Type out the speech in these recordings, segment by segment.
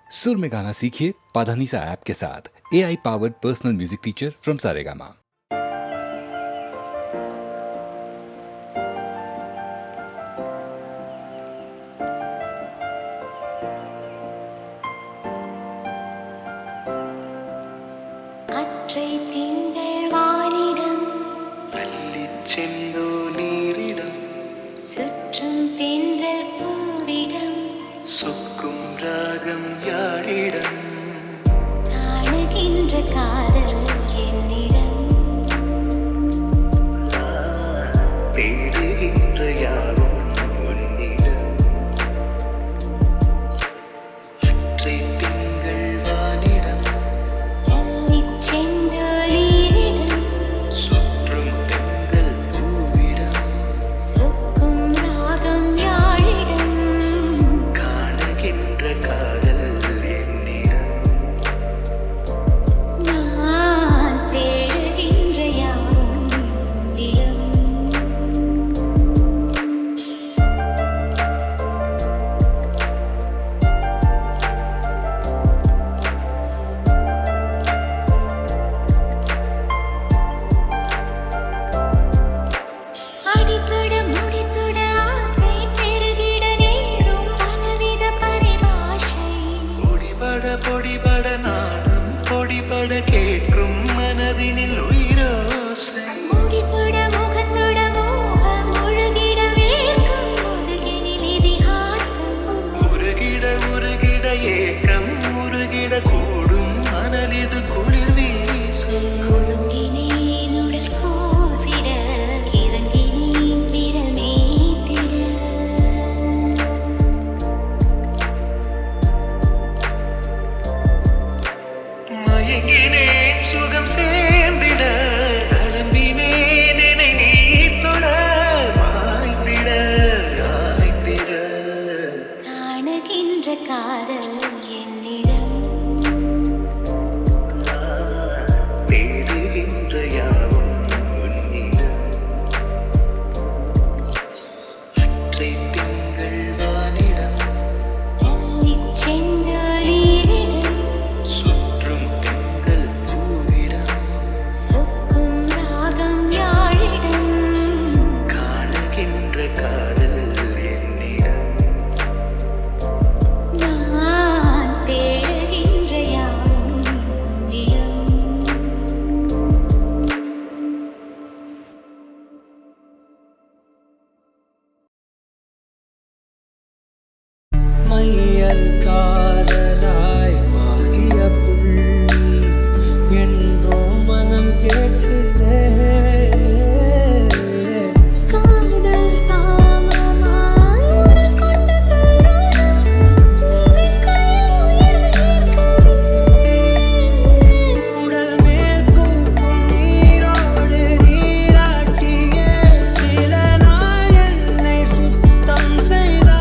सुर में गाना सीखिए पाधानीसा ऐप के साथ। AI powered personal music teacher from Saregama. சொக்கும் ராகம் யாழிடம் காணுகின்ற காதல் என்னிடம் தேடுகின்ற யாரும் உன்னிடம் அற்றை திங்கள் வானிடம் எல்லிச் செந்தொழிலிடம் சுற்றும் தென்றல் பூவிடம் சொக்கும் ராகம் யாழிடம் காணுகின்ற காதல் என்னிடம் நான் தேடுகின்ற யாவும் உன்னிடம் அடித்தொட முடித்தொட ஆசை பெருகிட நேரும் பலவித பரிபாஷை பொடிபட நாணம் பொடிபட கேட்கும் மனதினில் உயிரோசை முடித்தொட முகத்தொட மோகம் முழுகிட வேர்க்கும் முதுகினில் இதிகாசம் உருகிட ஏக்கம் உருகிட கூடும் மணலிது குளிர் வீசும் குலுங்கினேன் உடல் கூசிட இறங்கினேன் விரமேத்திட மயங்கினேன் சுகம் சேர்ந்திட தழும்பினேன் என்னை நீ தொட மாய்ந்திட ஆய்ந்திட காணுகின்ற காதல் என்னிடம் தேடுகின்ற யாவும் உன்னிடம் அற்றை திங்கள் வானிடம் எல்லிச் செந்தொழிலிடம் சுற்றும் தென்றல் பூவிடம் சொக்கும் ராகம் யாழிடம் காணுகின்ற காதல் என்னிடம் நான் தேடுகின்ற யாவும் உன்னிடம் மையல் காதலாய் மாறிய புள்ளி என்றோ மனம் கேட்குதே காதல் தாமமாய் உருக்கொண்ட தருணம் நினைக்கையில் உயிர் உடல் மேல் பூக்கும் நீரோடு நீராட்டிய சில நாள் என்னை சுத்தம் செய்தார்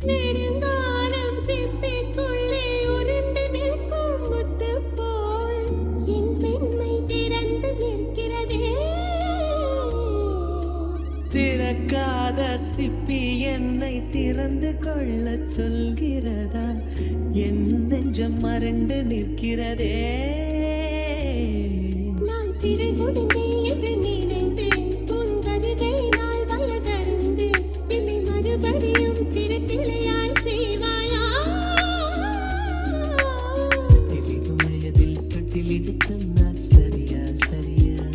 நெடுங்காலம் சிப்பிக்குள்ளே உருண்டு நிற்கும் முத்து போல் என் பெண்மை திறந்து நிற்கிறதே திறக்காத சிப்பி என்னை திறந்து கொள்ள சொல்கிறதா என் நெஞ்சம் மறண்டு நிற்கிறதே நான் சிறு குழந்தை என்று நினைத்தேன் உன் வருகை நாள் வயதறிந்து என்னை மறுபடியும் சிறு பிள்ளையாய் செய்வாயா வயதில் தொட்டிலிடு சொன்னால் சரியா சரியா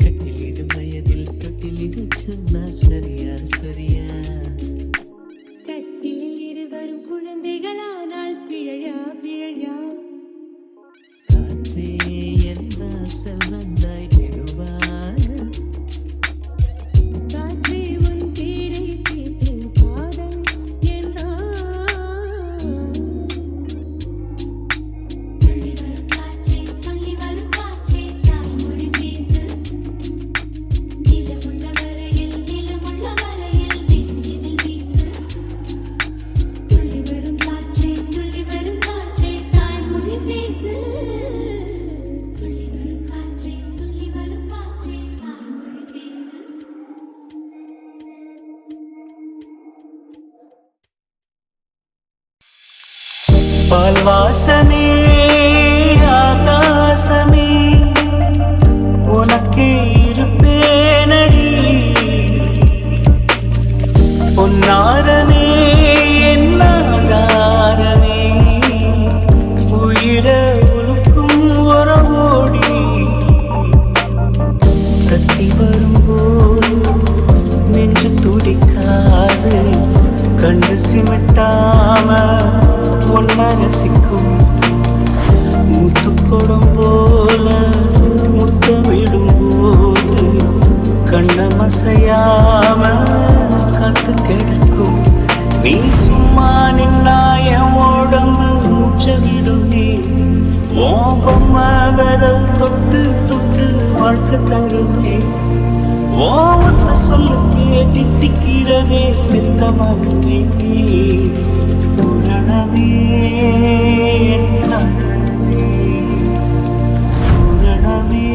கட்டிலிடும் வயதில் தொட்டிலிடு சொன்னால் சரியா சரியா கட்டில் இருவரும் குழந்தைகளானால் பிழையா பிழையா காற்றே என் வாசல் வந்தாய் பெறுவான காற்றே உன் பேரை கேட்டேன் காதல் என்றான் துள்ளி வரும் காற்றே தாய்மொழி பேசு நிலமுள்ள வரையில் நெஞ்சினில் வீசு துள்ளி வரும் காற்றே தாய்மொழி பேசு துள்ளி வரும் காற்றே தாய்மொழி பேசு பால் வாசமே ஆகாசமே உனக்கே இருப்பேனடி பொன்னாரமே என் ஆதாரமே உயிர உலுக்கும் உறவோடி கத்தி வரும்போது நெஞ்சு துடிக்காது கண்டு சிமிட்டாம ஒன்ன ரசிக்கும் முத்துக்குடம் போல முத்தமிடும் போது கண்ணமசையாம காத்து கிடக்கும் நீ சும்மா நின்னாய உடம்பு மூச்சவிடுமே ஓம்பம்மா விரல் தொட்டு தொட்டு வாழ்க்கை தருமே ஓவத்த சொல்ல கேட்டி திக்கிறதே பெத்த மனமே பூரணமே என் காரணமே பூரணமே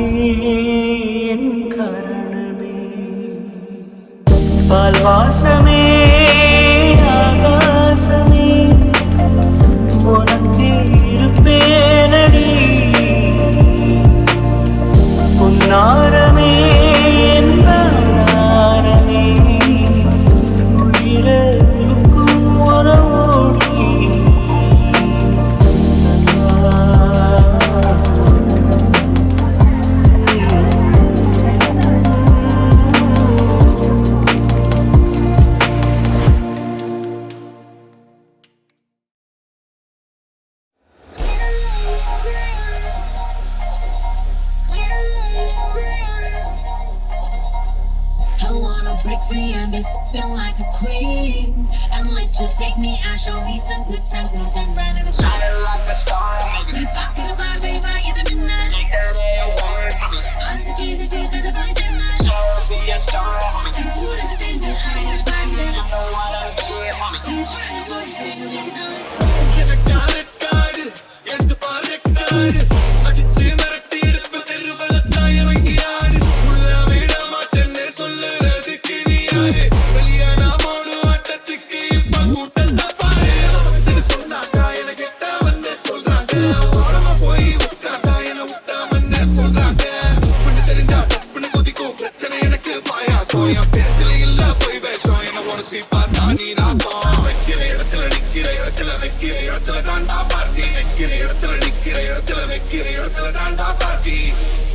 என் காரணமே பால் வாசமே ஆகாசமே உனக்கு இருப்பேனடி பொன்னாரமே நாரமே உயிர இழுக்கும் உறவோடி I wanna break free and be sipping like a queen, and let you take me out, show me some good time, 'cause I'm running the show. We back in the bar, baby, you're the midnight. I'm sick of the good and the bad tonight. I'm cool and the same, but I ain't the bad man. You know what I'm doing, mommy. You wanna enjoy the same, you know.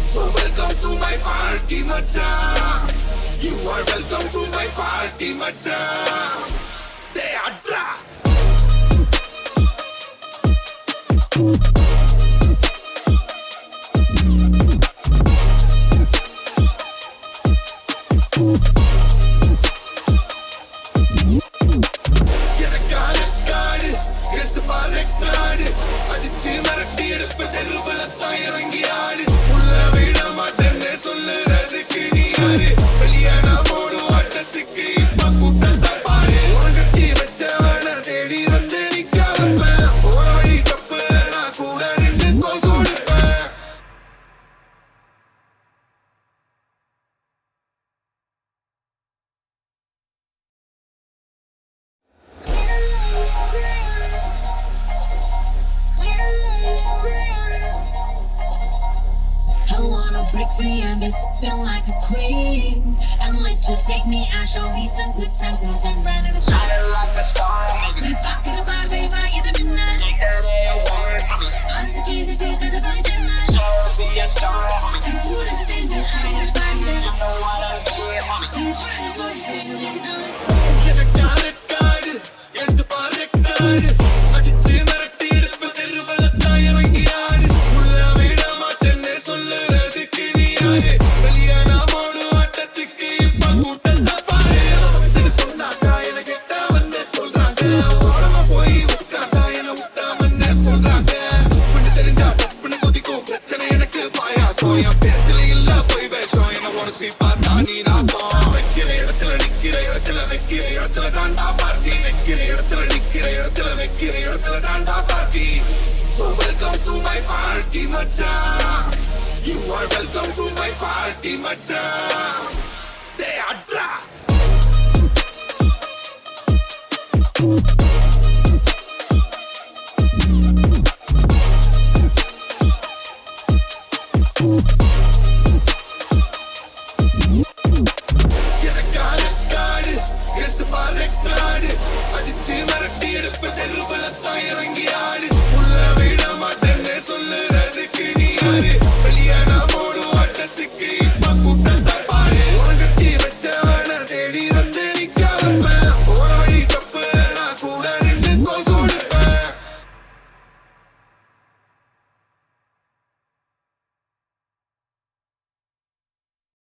So welcome to my party, macha. You are welcome to my party, macha. They are dra. தேடி வந்து நிக்காம ஒரு வழி தப்பு நான் கூட break free and be sipping like a queen. And let you take me and show me some good time, cause I'm running a shine like a star. 네 밖으로 바라봐 이들 빛나. Así que te queda de llena. Be a star. Pura de ser de aire baile. You know what I mean. Pura de ser de aire baile. எடுத்து பாரு அடிச்சு மிரட்டி எடுப்பு தெருவலத்தாய் இறங்கியாரு உள்ள விட மாட்டேன்னு சொல்லுறதுக்கு நீ யாரு வெளிய நாமோடு ஆட்டத்துக்கு இப்ப கூட்டத்தை பாரு சொன்னாக்கா என கெட்டவன்னு சொல்றாங்க ஓரமா போய் விட்டாக்கா என விட்டாமன்னு சொல்றாங்க உப்புன்னு தெரிஞ்சா தப்புன்னு குதிக்கும் பிரச்சனை எனக்கு பாயாசம் என் பேச்சில இல்ல போய் வேஷம் என்ன உரசி பார்த்தா நீ நாசம் வைக்கிற இடத்துல நிக்கிற இடத்துல வைக்கிற இடத்துல தாண்டா பார்ட்டி வைக்கிற இடத்துல நிக்கிற இடத்துல வைக்கிற இடத்துல தாண்டா party So welcome to my party மச்சான் You are welcome to my party மச்சான் They are